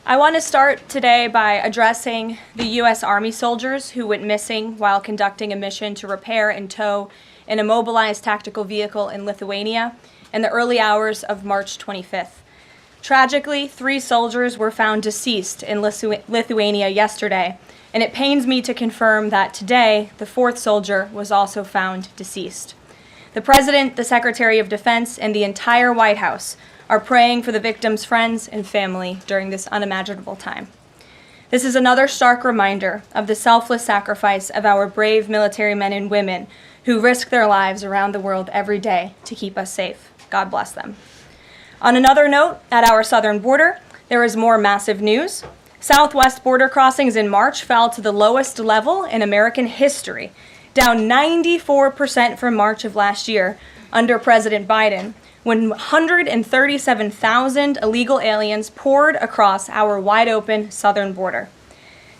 I want to start today by addressing the U.S. Army soldiers who went missing while conducting a mission to repair and tow an immobilized tactical vehicle in Lithuania in the early hours of March 25th. Tragically, 3 soldiers were found deceased in Lithuania yesterday, and it pains me to confirm that today the 4th soldier was also found deceased. The President, the Secretary of Defense, and the entire White House are praying for the victims' friends and family during this unimaginable time. This is another stark reminder of the selfless sacrifice of our brave military men and women who risk their lives around the world every day to keep us safe. God bless them. On another note, at our southern border, there is more massive news. Southwest border crossings in March fell to the lowest level in American history, down 94% from March of last year under President Biden, when 137,000 illegal aliens poured across our wide-open southern border.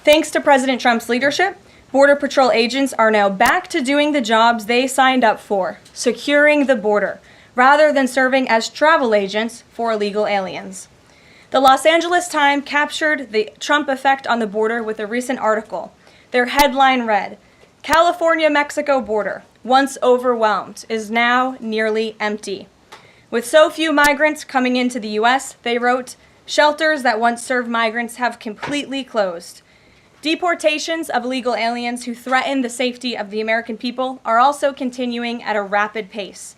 Thanks to President Trump's leadership, Border Patrol agents are now back to doing the jobs they signed up for, securing the border, rather than serving as travel agents for illegal aliens. The Los Angeles Times captured the Trump effect on the border with a recent article. Their headline read, "California-Mexico border, once overwhelmed, is now nearly empty." With so few migrants coming into the U.S., they wrote, "Shelters that once served migrants have completely closed." Deportations of illegal aliens who threaten the safety of the American people are also continuing at a rapid pace.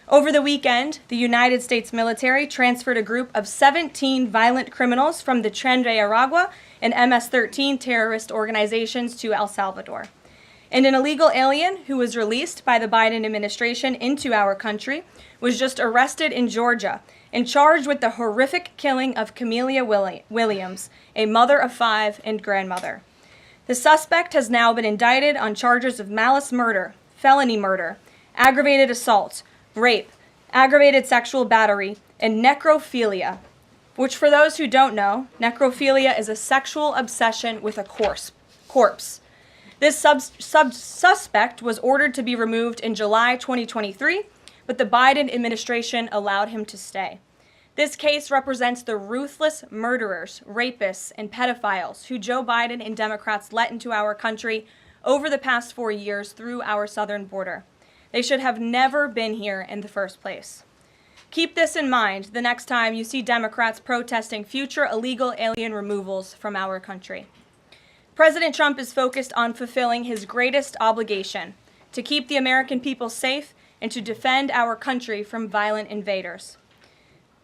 Over the weekend, the United States military transferred a group of 17 violent criminals from the Tren de Aragua and MS-13 terrorist organizations to El Salvador. And an illegal alien who was released by the Biden administration into our country was just arrested in Georgia and charged with the horrific killing of Camelia Williams, a mother of 5 and grandmother. The suspect has now been indicted on charges of malice murder, felony murder, aggravated assault, rape, aggravated sexual battery, and necrophilia, which, for those who don't know, necrophilia is a sexual obsession with a corpse. This suspect was ordered to be removed in July 2023, but the Biden administration allowed him to stay. This case represents the ruthless murderers, rapists, and pedophiles who Joe Biden and Democrats let into our country over the past 4 years through our southern border. They should have never been here in the first place. Keep this in mind the next time you see Democrats protesting future illegal alien removals from our country. President Trump is focused on fulfilling his greatest obligation, to keep the American people safe and to defend our country from violent invaders.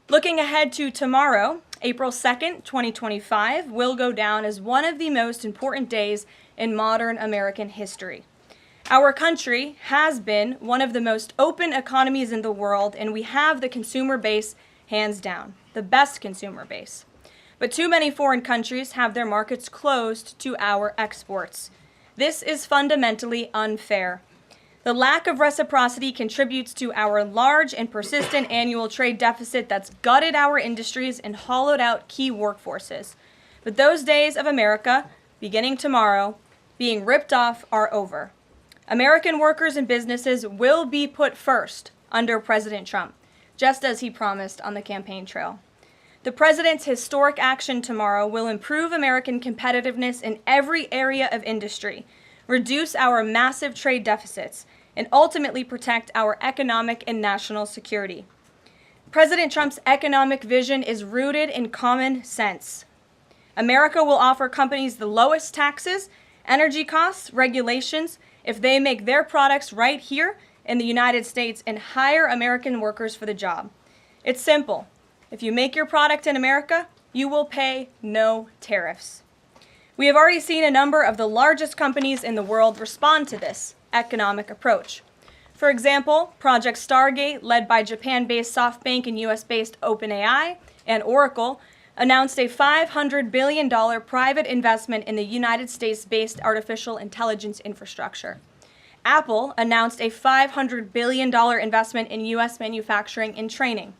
Looking ahead to tomorrow, April 2nd, 2025, will go down as one of the most important days in modern American history. Our country has been one of the most open economies in the world, and we have the consumer base hands down, the best consumer base. But too many foreign countries have their markets closed to our exports. This is fundamentally unfair. The lack of reciprocity contributes to our large and persistent annual trade deficit that's gutted our industries and hollowed out key workforces. But those days of America, beginning tomorrow, being ripped off are over. American workers and businesses will be put first under President Trump, just as he promised on the campaign trail. The president's historic action tomorrow will improve American competitiveness in every area of industry, reduce our massive trade deficits, and ultimately protect our economic and national security. President Trump's economic vision is rooted in common sense. America will offer companies the lowest taxes, energy costs, regulations, if they make their products right here in the United States and hire American workers for the job. It's simple. If you make your product in America, you will pay no tariffs. We have already seen a number of the largest companies in the world respond to this economic approach. For example, Project Stargate, led by Japan-based SoftBank and US-based OpenAI and Oracle, announced a $500 billion private investment in the United States-based artificial intelligence infrastructure. Apple announced a $500 billion investment in US manufacturing and training.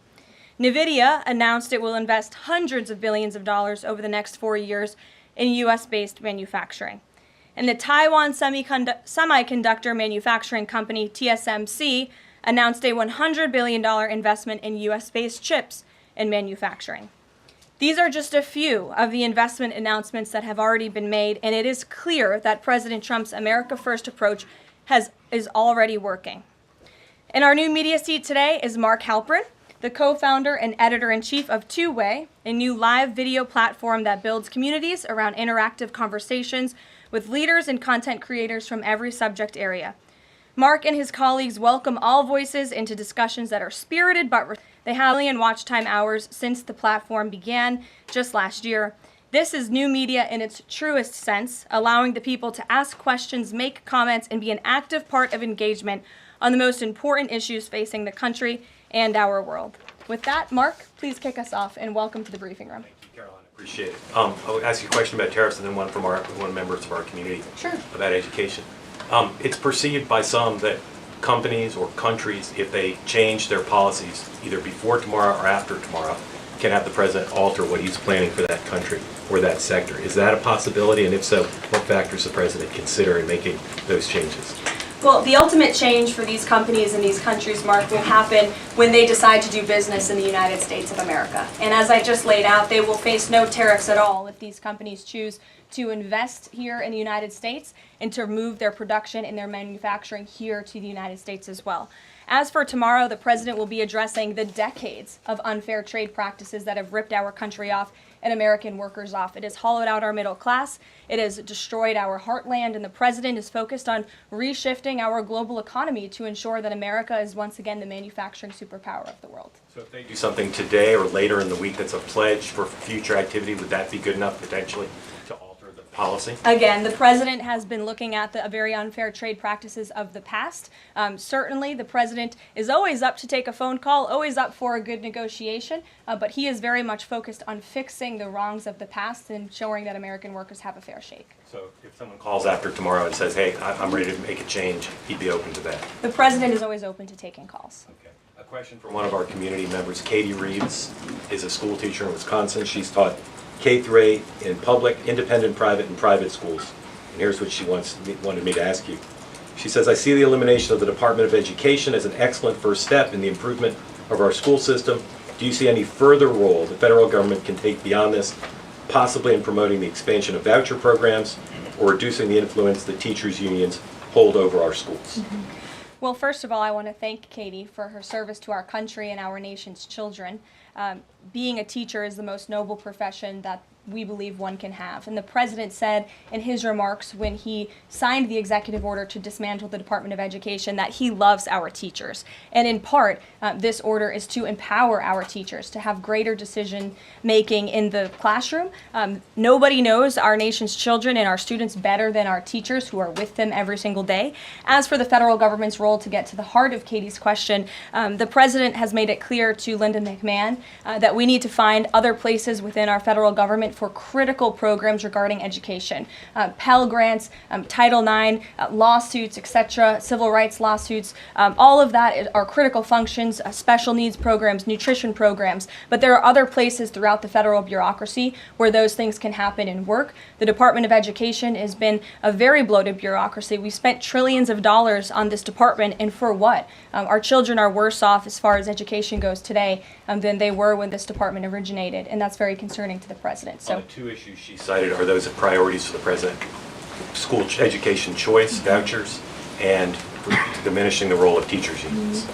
NVIDIA announced it will invest hundreds of billions of dollars over the next 4 years in US-based manufacturing. And the Taiwan semiconductor manufacturing company TSMC announced a $100 billion investment in US-based chips and manufacturing. These are just a few of the investment announcements that have already been made, and it is clear that President Trump's America First approach is already working. In our new media seat today is Mark Halperin, the co-founder and editor-in-chief of Two Way, a new live video platform that builds communities around interactive conversations with leaders and content creators from every subject area. Mark and his colleagues welcome all voices into discussions that are spirited, but they have 1 million watch time hours since the platform began just last year. This is new media in its truest sense, allowing the people to ask questions, make comments, and be an active part of engagement on the most important issues facing the country and our world. With that, Mark, please kick us off and welcome to the briefing room. Thank you, Caroline. Appreciate it. I'll ask you a question about tariffs and then one from one members of our community. Sure. About education. It's perceived by some that companies or countries, if they change their policies either before tomorrow or after tomorrow, can have the president alter what he's planning for that country or that sector. Is that a possibility? And if so, what factors the president consider in making those changes? Well, the ultimate change for these companies and these countries, Mark, will happen when they decide to do business in the United States of America. And as I just laid out, they will face no tariffs at all if these companies choose to invest here in the United States and to move their production and their manufacturing here to the United States as well. As for tomorrow, the president will be addressing the decades of unfair trade practices that have ripped our country off and American workers off. It has hollowed out our middle class. It has destroyed our heartland, and the president is focused on reshifting our global economy to ensure that America is once again the manufacturing superpower of the world. So if they do something today or later in the week that's a pledge for future activity, would that be good enough potentially to alter the policy? Again, the president has been looking at the very unfair trade practices of the past. Certainly, the president is always up to take a phone call, always up for a good negotiation, but he is very much focused on fixing the wrongs of the past and ensuring that American workers have a fair shake. So if someone calls after tomorrow and says, hey, I'm ready to make a change, he'd be open to that? The president is always open to taking calls. Okay. A question from one of our community members. Katie Reeves is a school teacher in Wisconsin. She's taught K-8 in public, independent, private, and private schools. And here's what she wanted me to ask you. She says, I see the elimination of the Department of Education as an excellent first step in the improvement of our school system. Do you see any further role the federal government can take beyond this, possibly in promoting the expansion of voucher programs or reducing the influence the teachers' unions hold over our schools? Well, first of all, I want to thank Katie for her service to our country and our nation's children. Being a teacher is the most noble profession that we believe one can have. And the president said in his remarks when he signed the executive order to dismantle the Department of Education that he loves our teachers. And in part, this order is to empower our teachers to have greater decision making in the classroom. Nobody knows our nation's children and our students better than our teachers who are with them every single day. As for the federal government's role, to get to the heart of Katie's question, the president has made it clear to Linda McMahon that we need to find other places within our federal government for critical programs regarding education. Pell Grants, Title IX, lawsuits, etc., civil rights lawsuits, all of that are critical functions, special needs programs, nutrition programs, but there are other places throughout the federal bureaucracy where those things can happen and work. The Department of Education has been a very bloated bureaucracy. We spent trillions of dollars on this department, and for what? Our children are worse off as far as education goes today than they were when this department originated, and that's very concerning to the president. So, the two issues she cited, are those priorities for the president? School education choice, vouchers, and diminishing the role of teachers' unions.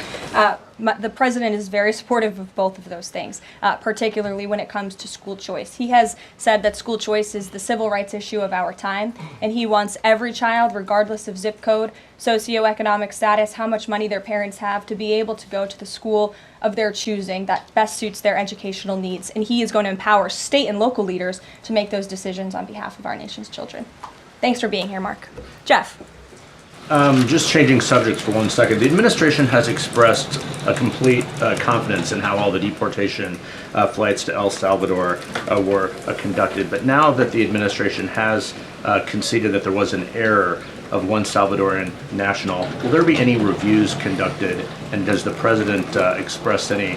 The president is very supportive of both of those things, particularly when it comes to school choice. He has said that school choice is the civil rights issue of our time, and he wants every child, regardless of zip code, socioeconomic status, how much money their parents have, to be able to go to the school of their choosing that best suits their educational needs. And he is going to empower state and local leaders to make those decisions on behalf of our nation's children. Thanks for being here, Mark. Jeff. Just changing subjects for 1 second. The administration has expressed a complete confidence in how all the deportation flights to El Salvador were conducted. But now that the administration has conceded that there was an error of one Salvadoran national, will there be any reviews conducted? And does the president express any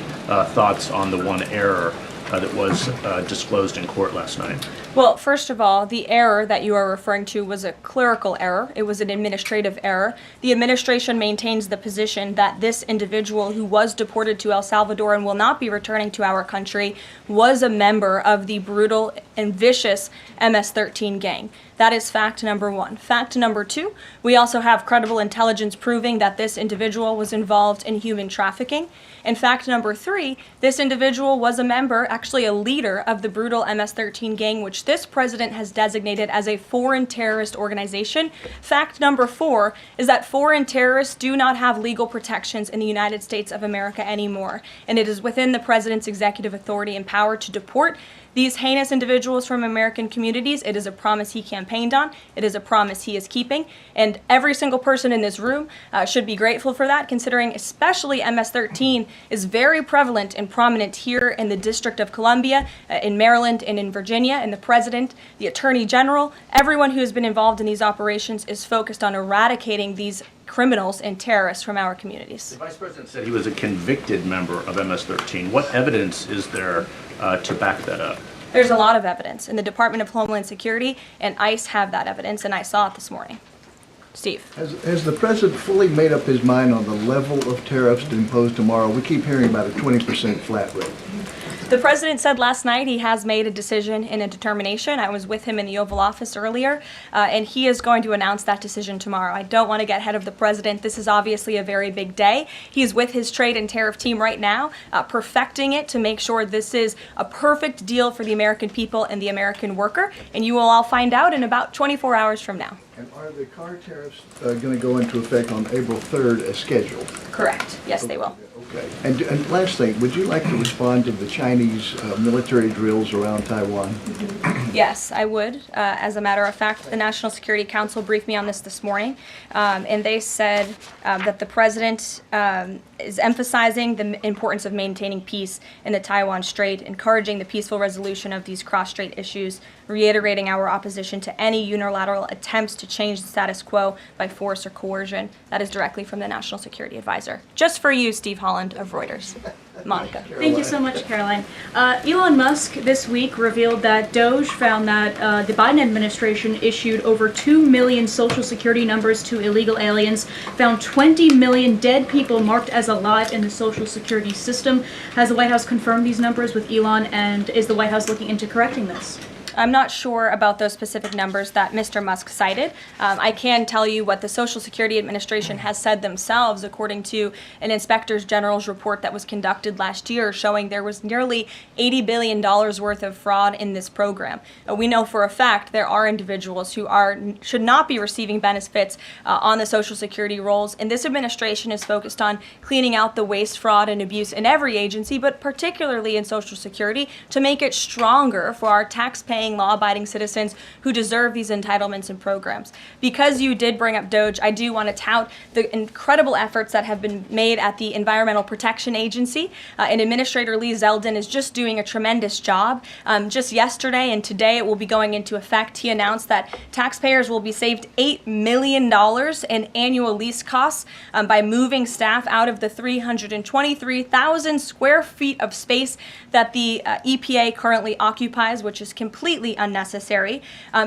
thoughts on the one error that was disclosed in court last night? Well, first of all, the error that you are referring to was a clerical error. It was an administrative error. The administration maintains the position that this individual who was deported to El Salvador and will not be returning to our country was a member of the brutal and vicious MS-13 gang. That is fact number one. Fact number two, we also have credible intelligence proving that this individual was involved in human trafficking. And fact number three, this individual was a member, actually a leader of the brutal MS-13 gang, which this president has designated as a foreign terrorist organization. Fact number four is that foreign terrorists do not have legal protections in the United States of America anymore. And it is within the president's executive authority and power to deport these heinous individuals from American communities. It is a promise he campaigned on. It is a promise he is keeping. And every single person in this room should be grateful for that, considering especially MS-13 is very prevalent and prominent here in the District of Columbia, in Maryland, and in Virginia. And the president, the attorney general, everyone who has been involved in these operations is focused on eradicating these criminals and terrorists from our communities. The vice president said he was a convicted member of MS-13. What evidence is there to back that up? There's a lot of evidence, and the Department of Homeland Security and ICE have that evidence, and I saw it this morning. Steve. Has the president fully made up his mind on the level of tariffs to impose tomorrow? We keep hearing about a 20% flat rate. The president said last night he has made a decision and a determination. I was with him in the Oval Office earlier, and he is going to announce that decision tomorrow. I don't want to get ahead of the president. This is obviously a very big day. He's with his trade and tariff team right now, perfecting it to make sure this is a perfect deal for the American people and the American worker, and you will all find out in about 24 hours from now. And are the car tariffs going to go into effect on April 3rd as scheduled? Correct. Yes, they will. Okay. And last thing, would you like to respond to the Chinese military drills around Taiwan? Yes, I would. As a matter of fact, the National Security Council briefed me on this morning, and they said that the president is emphasizing the importance of maintaining peace in the Taiwan Strait, encouraging the peaceful resolution of these cross-strait issues, reiterating our opposition to any unilateral attempts to change the status quo by force or coercion. That is directly from the National Security Advisor. Just for you, Steve Holland of Reuters. Monica. Thank you so much, Caroline. Elon Musk this week revealed that Doge found that the Biden administration issued over 2 million social security numbers to illegal aliens, found 20 million dead people marked as alive in the social security system. Has the White House confirmed these numbers with Elon, and is the White House looking into correcting this? I'm not sure about those specific numbers that Mr. Musk cited. I can tell you what the Social Security Administration has said themselves, according to an Inspector General's report that was conducted last year, showing there was nearly $80 billion worth of fraud in this program. We know for a fact there are individuals who should not be receiving benefits on the Social Security rolls, and this administration is focused on cleaning out the waste, fraud, and abuse in every agency, but particularly in Social Security, to make it stronger for our tax-paying, law-abiding citizens who deserve these entitlements and programs. Because you did bring up Doge, I do want to tout the incredible efforts that have been made at the Environmental Protection Agency, and Administrator Lee Zeldin is just doing a tremendous job. Just yesterday and today it will be going into effect. He announced that taxpayers will be saved $8 million in annual lease costs by moving staff out of the 323,000 square feet of space that the EPA currently occupies, which is completely unnecessary.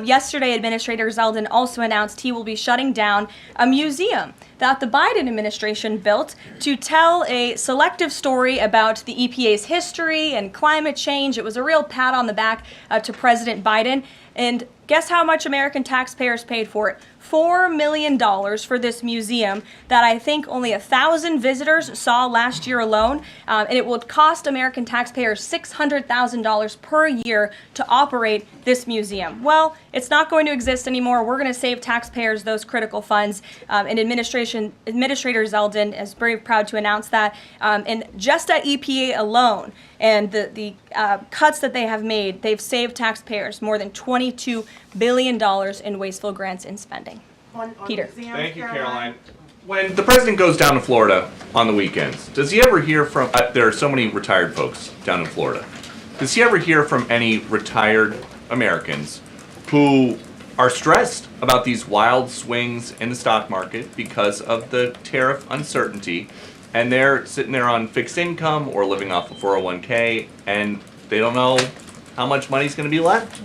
Yesterday, Administrator Zeldin also announced he will be shutting down a museum that the Biden administration built to tell a selective story about the EPA's history and climate change. It was a real pat on the back to President Biden. And guess how much American taxpayers paid for it? $4 million for this museum that I think only 1,000 visitors saw last year alone. And it will cost American taxpayers $600,000 per year to operate this museum. Well, it's not going to exist anymore. We're going to save taxpayers those critical funds. And Administrator Zeldin is very proud to announce that. And just at EPA alone, and the cuts that they have made, they've saved taxpayers more than $22 billion in wasteful grants and spending. Peter. Thank you, Caroline. When the president goes down to Florida on the weekends, does he ever hear from, there are so many retired folks down in Florida, does he ever hear from any retired Americans who are stressed about these wild swings in the stock market because of the tariff uncertainty, and they're sitting there on fixed income or living off a 401k, and They don't know how much money's going to be left.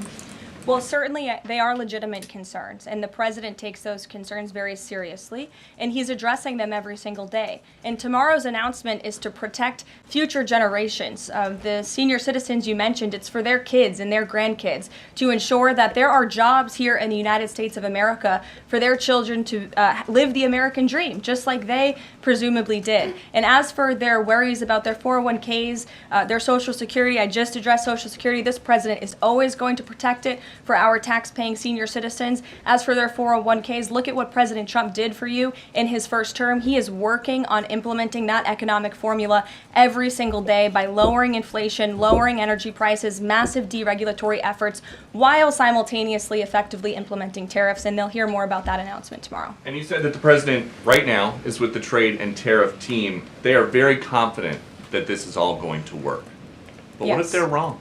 Well, certainly they are legitimate concerns, and the president takes those concerns very seriously, and he's addressing them every single day. And tomorrow's announcement is to protect future generations of the senior citizens you mentioned. It's for their kids and their grandkids to ensure that there are jobs here in the United States of America for their children to live the American dream, just like they presumably did. And as for their worries about their 401ks, their Social Security, I just addressed Social Security. This president is always going to protect it for our tax-paying senior citizens. As for their 401ks, look at what President Trump did for you in his first term. He is working on implementing that economic formula every single day by lowering inflation, lowering energy prices, massive deregulatory efforts, while simultaneously effectively implementing tariffs. And they'll hear more about that announcement tomorrow. And you said that the president right now is with the trade and tariff team. They are very confident that this is all going to work. But what if Yes. they're wrong?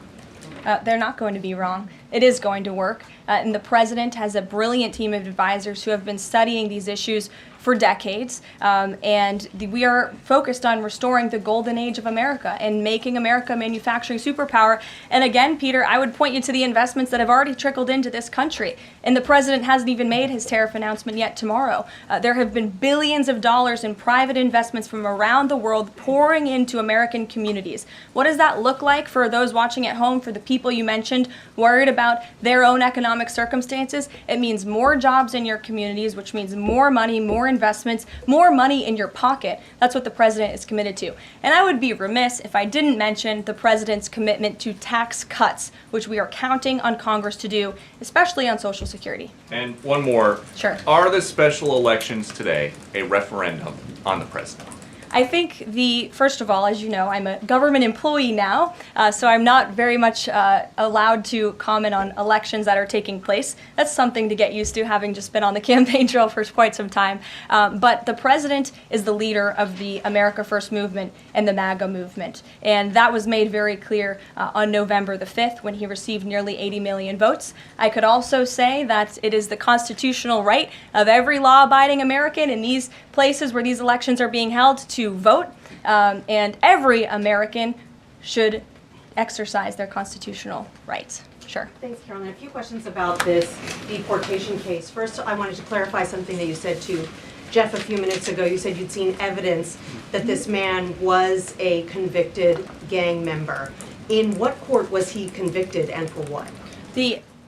They're not going to be wrong. It is going to work. And the president has a brilliant team of advisors who have been studying these issues for decades. We are focused on restoring the golden age of America and making America a manufacturing superpower. And again, Peter, I would point you to the investments that have already trickled into this country. And the president hasn't even made his tariff announcement yet tomorrow. There have been billions of dollars in private investments from around the world pouring into American communities. What does that look like for those watching at home, for the people you mentioned worried about their own economic circumstances? It means more jobs in your communities, which means more money, more investments, more money in your pocket. That's what the president is committed to. And I would be remiss if I didn't mention the president's commitment to tax cuts, which we are counting on Congress to do, especially on Social Security. And one more. Sure. Are the special elections today a referendum on the president? I think first of all, as you know, I'm a government employee now, so I'm not very much allowed to comment on elections that are taking place. That's something to get used to, having just been on the campaign trail for quite some time. But the president is the leader of the America First movement and the MAGA movement. And that was made very clear on November the 5th when he received nearly 80 million votes. I could also say that it is the constitutional right of every law-abiding American in these places where these elections are being held to vote, and every American should exercise their constitutional rights. Sure. Thanks, Carolyn. A few questions about this deportation case. First, I wanted to clarify something that you said to Jeff a few minutes ago. You said you'd seen evidence that this man was a convicted gang member. In what court was he convicted and for what?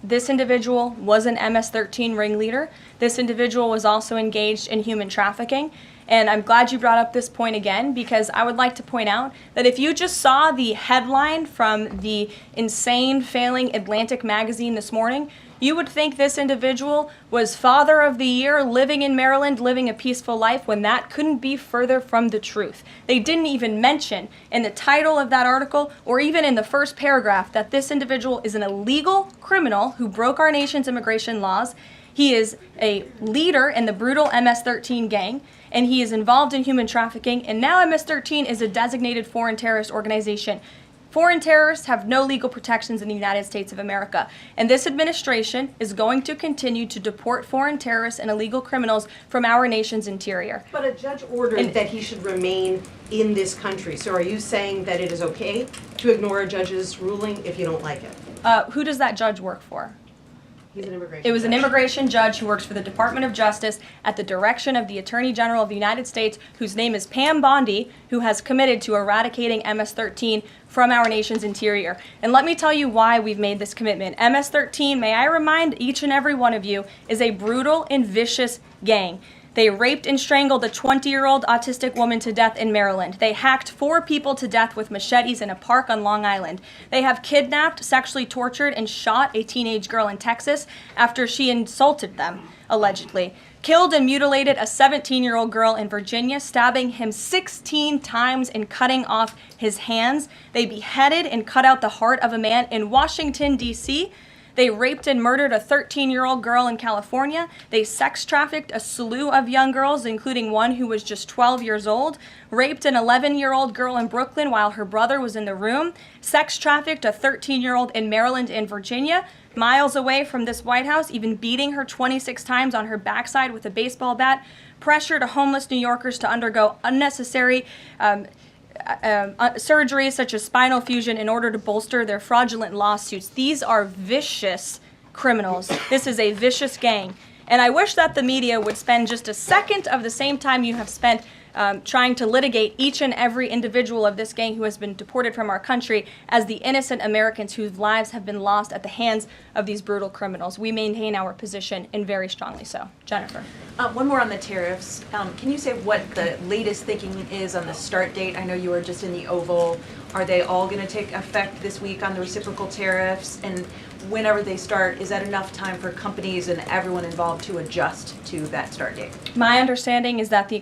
This individual was an MS-13 ringleader. This individual was also engaged in human trafficking. And I'm glad you brought up this point again, because I would like to point out that if you just saw the headline from the insane, failing Atlantic magazine this morning, you would think this individual was Father of the Year, living in Maryland, living a peaceful life, when that couldn't be further from the truth. They didn't even mention in the title of that article, or even in the first paragraph, that this individual is an illegal criminal who broke our nation's immigration laws. He is a leader in the brutal MS-13 gang, and he is involved in human trafficking, and now MS-13 is a designated foreign terrorist organization. Foreign terrorists have no legal protections in the United States of America, and this administration is going to continue to deport foreign terrorists and illegal criminals from our nation's interior. But a judge ordered that he should remain in this country. So are you saying that it is okay to ignore a judge's ruling if you don't like it? Who does that judge work for? He's an immigration It was an judge. immigration judge who works for the Department of Justice at the direction of the Attorney General of the United States, whose name is Pam Bondi, who has committed to eradicating MS-13 from our nation's interior. And let me tell you why we've made this commitment. MS-13, may I remind each and every one of you, is a brutal and vicious gang. They raped and strangled a 20-year-old autistic woman to death in Maryland. They hacked 4 people to death with machetes in a park on Long Island. They have kidnapped, sexually tortured, and shot a teenage girl in Texas after she insulted them, allegedly. Killed and mutilated a 17-year-old girl in Virginia, stabbing him 16 times and cutting off his hands. They beheaded and cut out the heart of a man in Washington, D.C., They raped and murdered a 13-year-old girl in California. They sex trafficked a slew of young girls, including one who was just 12 years old. Raped an 11-year-old girl in Brooklyn while her brother was in the room. Sex trafficked a 13-year-old in Maryland and Virginia, miles away from this White House, even beating her 26 times on her backside with a baseball bat. Pressured homeless New Yorkers to undergo unnecessary surgeries such as spinal fusion in order to bolster their fraudulent lawsuits. These are vicious criminals. This is a vicious gang. And I wish that the media would spend just a second of the same time you have spent trying to litigate each and every individual of this gang who has been deported from our country as the innocent Americans whose lives have been lost at the hands of these brutal criminals. We maintain our position, and very strongly so. Jennifer. One more on the tariffs. Can you say what the latest thinking is on the start date? I know you were just in the Oval. Are they all going to take effect this week on the reciprocal tariffs? And whenever they start, is that enough time for companies and everyone involved to adjust to that start date? My understanding is that the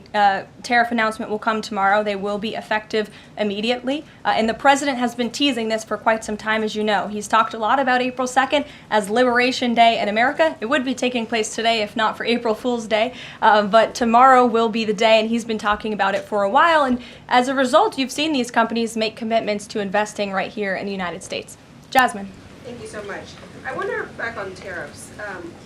tariff announcement will come tomorrow. They will be effective immediately. And the president has been teasing this for quite some time, as you know. He's talked a lot about April 2nd as Liberation Day in America. It would be taking place today if not for April Fool's Day. But tomorrow will be the day, and he's been talking about it for a while. And as a result, you've seen these companies make commitments to investing right here in the United States. Jasmine. Thank you so much. I wonder, back on tariffs,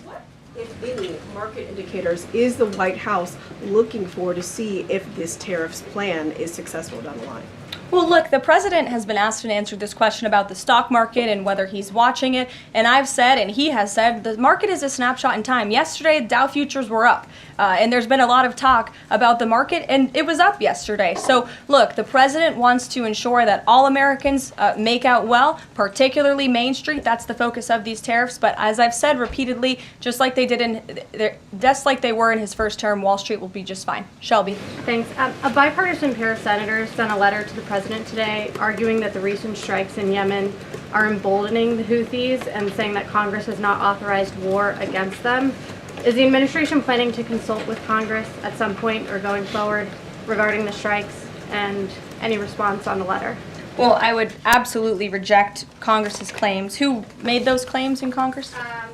what, if any, market indicators is the White House looking for to see if this tariffs plan is successful down the line? Well, look, the president has been asked and answered this question about the stock market and whether he's watching it. And I've said, and he has said, the market is a snapshot in time. Yesterday, Dow futures were up. And there's been a lot of talk about the market, and it was up yesterday. So, look, the president wants to ensure that all Americans make out well, particularly Main Street. That's the focus of these tariffs. But as I've said repeatedly, just like they were in his first term, Wall Street will be just fine. Shelby. Thanks. A bipartisan pair of senators sent a letter to the president today arguing that the recent strikes in Yemen are emboldening the Houthis and saying that Congress has not authorized war against them. Is the administration planning to consult with Congress at some point or going forward regarding the strikes, and any response on the letter? Well, I would absolutely reject Congress's claims. Who made those claims in Congress?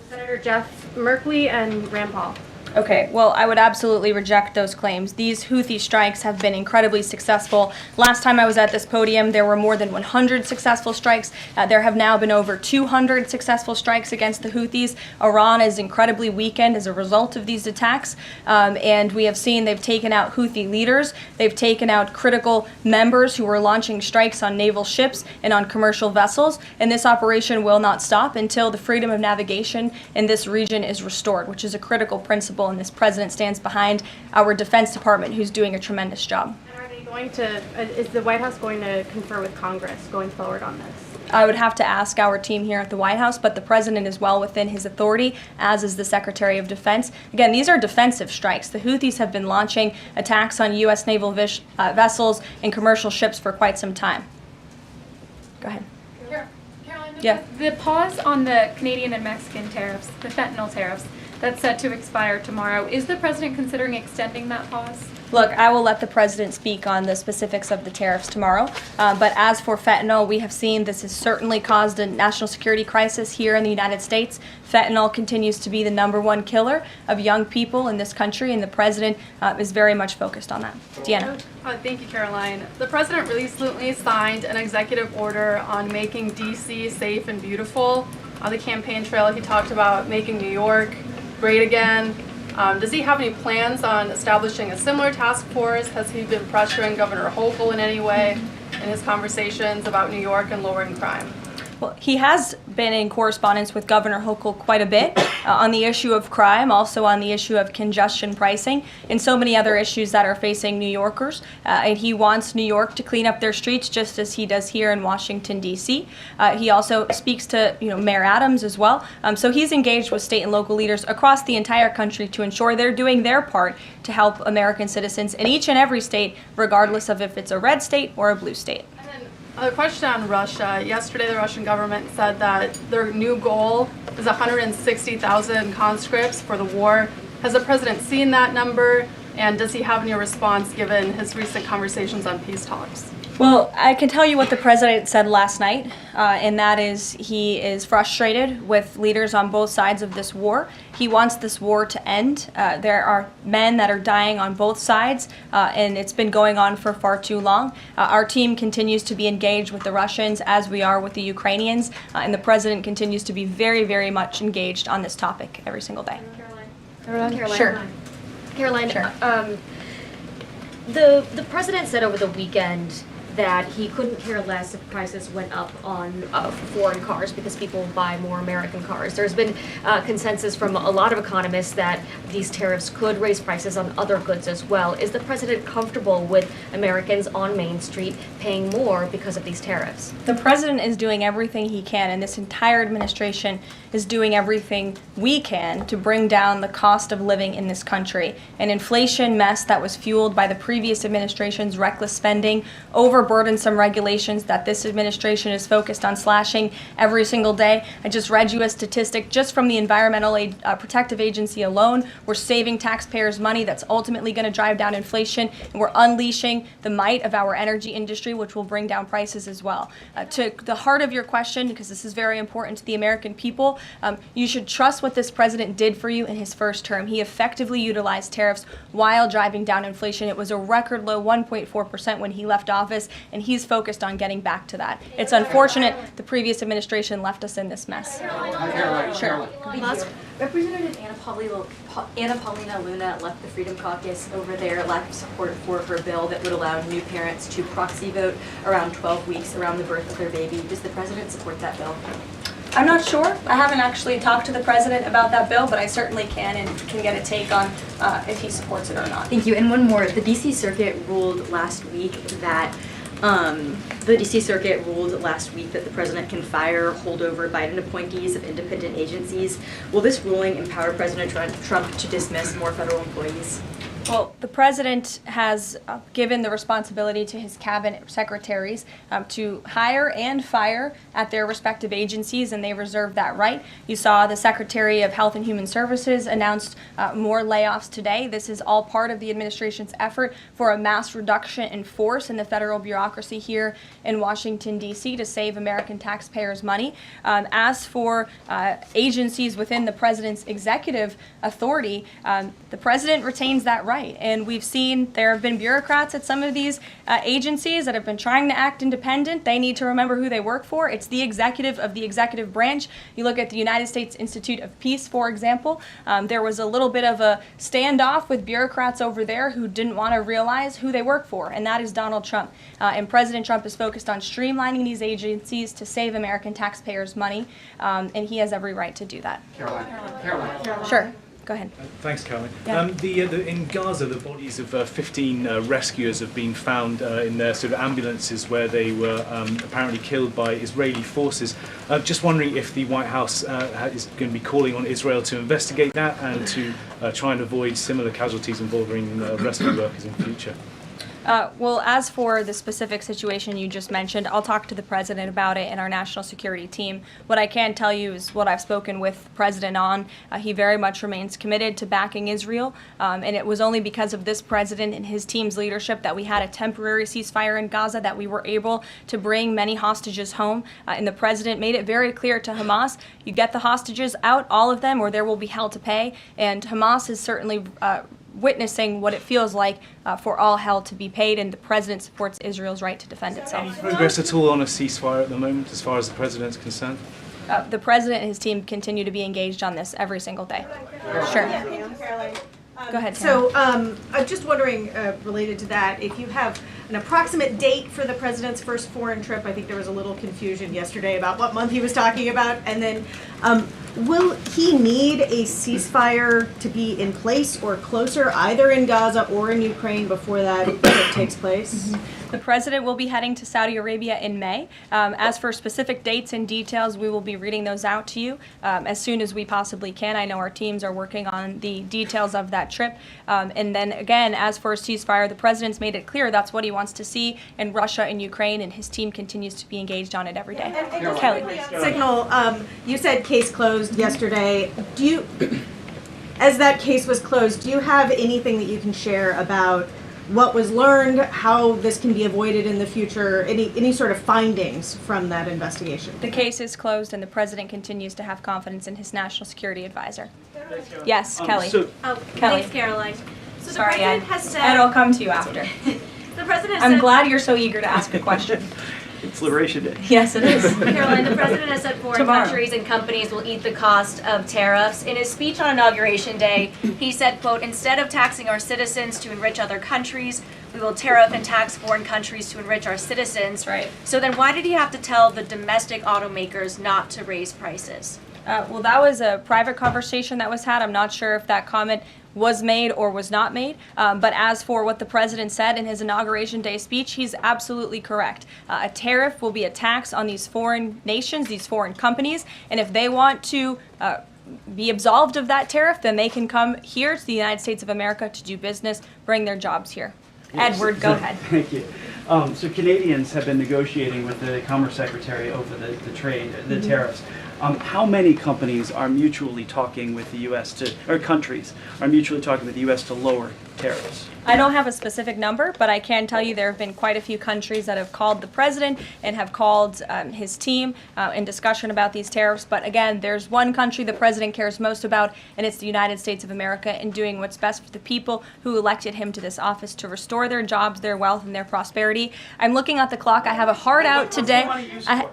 Senator Jeff Merkley and Rand Paul. Okay, well, I would absolutely reject those claims. These Houthi strikes have been incredibly successful. Last time I was at this podium, there were more than 100 successful strikes. There have now been over 200 successful strikes against the Houthis. Iran is incredibly weakened as a result of these attacks, and we have seen they've taken out Houthi leaders. They've taken out critical members who were launching strikes on naval ships and on commercial vessels, and this operation will not stop until the freedom of navigation in this region is restored, which is a critical principle. And this president stands behind our Defense Department, who's doing a tremendous job. And are they going to, is the White House going to confer with Congress going forward on this? I would have to ask our team here at the White House, but the president is well within his authority, as is the Secretary of Defense. Again, these are defensive strikes. The Houthis have been launching attacks on U.S. naval vessels and commercial ships for quite some time. Go ahead. Caroline, Yeah. the pause on the Canadian and Mexican tariffs, the fentanyl tariffs, that's set to expire tomorrow. Is the president considering extending that pause? Look, I will let the president speak on the specifics of the tariffs tomorrow. But as for fentanyl, we have seen this has certainly caused a national security crisis here in the United States. Fentanyl continues to be the #1 killer of young people in this country, and the president is very much focused on that. Deanna. Thank you, Caroline. The president recently signed an executive order on making D.C. safe and beautiful. On the campaign trail, he talked about making New York great again. Does he have any plans on establishing a similar task force? Has he been pressuring Governor Hochul in any way in his conversations about New York and lowering crime? Well, he has been in correspondence with Governor Hochul quite a bit on the issue of crime, also on the issue of congestion pricing, and so many other issues that are facing New Yorkers. And he wants New York to clean up their streets just as he does here in Washington, D.C. He also speaks to Mayor Adams as well. So he's engaged with state and local leaders across the entire country to ensure they're doing their part to help American citizens in each and every state, regardless of if it's a red state or a blue state. A question on Russia. Yesterday, the Russian government said that their new goal is 160,000 conscripts for the war. Has the president seen that number, and does he have any response given his recent conversations on peace talks? Well, I can tell you what the president said last night, and that is he is frustrated with leaders on both sides of this war. He wants this war to end. There are men that are dying on both sides, and it's been going on for far too long. Our team continues to be engaged with the Russians as we are with the Ukrainians, and the president continues to be very, very much engaged on this topic every single day. Caroline. Sure. Caroline, Sure. The president said over the weekend that he couldn't care less if prices went up on foreign cars because people buy more American cars. There's been consensus from a lot of economists that these tariffs could raise prices on other goods as well. Is the president comfortable with Americans on Main Street paying more because of these tariffs? The president is doing everything he can, and this entire administration is doing everything we can to bring down the cost of living in this country. An inflation mess that was fueled by the previous administration's reckless spending, overburdensome regulations that this administration is focused on slashing every single day. I just read you a statistic just from the Environmental Protective Agency alone. We're saving taxpayers money that's ultimately going to drive down inflation, and we're unleashing the might of our energy industry, which will bring down prices as well. To the heart of your question, because this is very important to the American people, you should trust what this president did for you in his first term. He effectively utilized tariffs while driving down inflation. It was a record low 1.4% when he left office, and he's focused on getting back to that. It's unfortunate the previous administration left us in this mess. Sure. Representative Anna Paulina Luna left the Freedom Caucus over their lack of support for her bill that would allow new parents to proxy vote around 12 weeks around the birth of their baby. Does the president support that bill? I'm not sure. I haven't actually talked to the president about that bill, but I certainly can and can get a take on if he supports it or not. Thank you. And one more. The D.C. Circuit ruled last week that the president can fire holdover Biden appointees of independent agencies. Will this ruling empower President Trump to dismiss more federal employees? Well, the president has given the responsibility to his cabinet secretaries to hire and fire at their respective agencies, and they reserve that right. You saw the Secretary of Health and Human Services announced more layoffs today. This is all part of the administration's effort for a mass reduction in force in the federal bureaucracy here in Washington, D.C. to save American taxpayers money. As for agencies within the president's executive authority, the president retains that right. And we've seen there have been bureaucrats at some of these agencies that have been trying to act independent. They need to remember who they work for. It's the executive of the executive branch. You look at the United States Institute of Peace, for example. There was a little bit of a standoff with bureaucrats over there who didn't want to realize who they work for, and that is Donald Trump. And President Trump is focused on streamlining these agencies to save American taxpayers money, and he has every right to do that. Caroline. Sure. Go ahead. Thanks, Caroline. Yeah. In Gaza, the bodies of 15 rescuers have been found in their sort of ambulances where they were apparently killed by Israeli forces. Just wondering if the White House is going to be calling on Israel to investigate that and to try and avoid similar casualties involving rescue workers in future. Well, as for the specific situation you just mentioned, I'll talk to the president about it and our national security team. What I can tell you is what I've spoken with the president on. He very much remains committed to backing Israel, and it was only because of this president and his team's leadership that we had a temporary ceasefire in Gaza, that we were able to bring many hostages home. And the president made it very clear to Hamas, you get the hostages out, all of them, or there will be hell to pay. And Hamas is certainly witnessing what it feels like for all hell to be paid, and the president supports Israel's right to defend itself. Any progress at all on a ceasefire at the moment, as far as the president's concerned? The president and his team continue to be engaged on this every single day. Sure. Caroline. Go ahead, So I'm just wondering, related to that, if you have an approximate date for the president's first foreign trip. I think there was a little confusion yesterday about what month he was talking about. And then will he need a ceasefire to be in place or closer, either in Gaza or in Ukraine, before that trip takes place? The president will be heading to Saudi Arabia in May. As for specific dates and details, we will be reading those out to you as soon as we possibly can. I know our teams are working on the details of that trip. And then again, as for a ceasefire, the president's made it clear that's what he wants to see in Russia and Ukraine, and his team continues to be engaged on it every day. Kelly. Signal, you said case closed yesterday. Do you, as that case was closed, do you have anything that you can share about what was learned, how this can be avoided in the future, any sort of findings from that investigation? The case is closed, and the president continues to have confidence in his national security advisor. Yes, Kelly. Kelly. Thanks, Caroline. So Sorry, the president Ed. has said. Ed, I'll come to you after. The president I'm said, glad you're so eager to ask a question. It's Liberation Day. Yes, it is. Caroline, the president has said foreign Tomorrow. countries and companies will eat the cost of tariffs. In his speech on Inauguration Day, he said, quote, "Instead of taxing our citizens to enrich other countries, we will tariff and tax foreign countries to enrich our citizens. Right. So then why did he have to tell the domestic automakers not to raise prices? Well, that was a private conversation that was had. I'm not sure if that comment was made or was not made. But as for what the president said in his Inauguration Day speech, he's absolutely correct. A tariff will be a tax on these foreign nations, these foreign companies, and if they want to be absolved of that tariff, then they can come here to the United States of America to do business, bring their jobs here. Edward, go ahead. Thank you. So Canadians have been negotiating with the Commerce Secretary over the trade, the tariffs. How many companies are mutually talking with the U.S. or countries are mutually talking with the U.S. to lower tariffs? I don't have a specific number, but I can tell you there have been quite a few countries that have called the president and have called his team in discussion about these tariffs. But again, there's one country the president cares most about, and it's the United States of America, and doing what's best for the people who elected him to this office to restore their jobs, their wealth, and their prosperity. I'm looking at the clock. I have a hard out today. I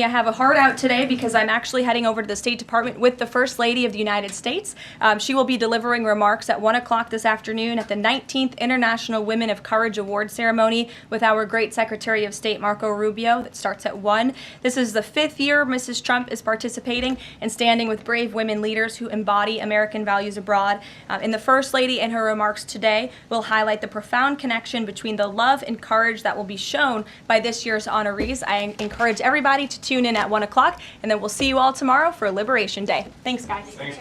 have a hard out today because I'm actually heading over to the State Department with the First Lady of the United States. She will be delivering remarks at 1 o'clock this afternoon at the 19th International Women of Courage Award ceremony with our great Secretary of State Marco Rubio that starts at 1. This is the 5th year Mrs. Trump is participating and standing with brave women leaders who embody American values abroad. And the First Lady in her remarks today will highlight the profound connection between the love and courage that will be shown by this year's honorees. I encourage everybody to tune in at 1 o'clock, and then we'll see you all tomorrow for Liberation Day. Thanks, guys.